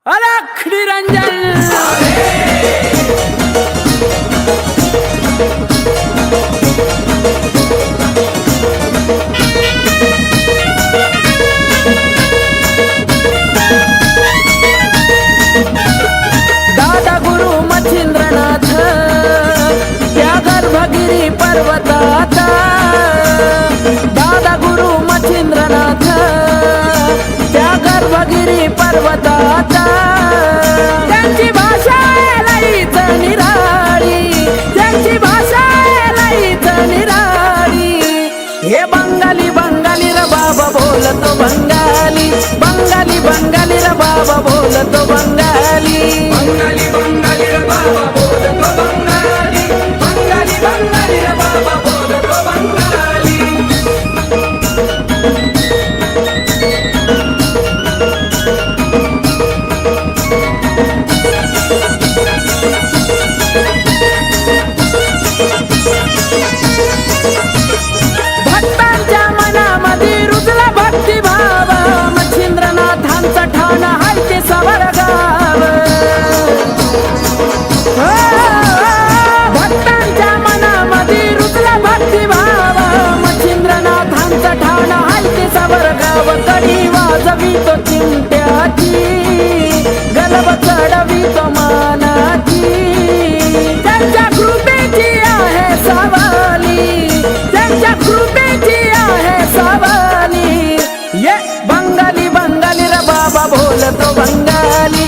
अलख निरंजन दादा गुरु मच्छिंद्रनाथ त्या गर्भगिरी पर्वतात दादा गुरु मच्छिंद्रनाथ त्या गर्भगिरी पर्वतात त्यांची भाषा लईच निराळी त्यांची भाषा लईच निराळी हे बंगाली बंगाली र बाबा बोलतो बंगाली बंगाली बंगाली र बाबा बोलतो बंगाली बंगाली बंगाली रे बाबा बोलतो बंगाली बंगाली बंगाली रे बाबा बोलतो बंगाली भक्तांच्या मनामध्ये रुजला भक्तिभाव मच्छिंद्रनाथांचं ठाण हाय ते सवरगाव भक्तांच्या मनामध्ये रुजला भक्तिभाव मच्छिंद्रनाथांचं ठाण हाय ते सवरगाव कडी वाजवी तो चिमट्याची गलब चढवी तो मानाची त्यांच्या कृपेची आहे सवाली त्यांच्या कृपेची आहे सवाली ये बंगाली बंगाली र बाबा बोलतो बंगाली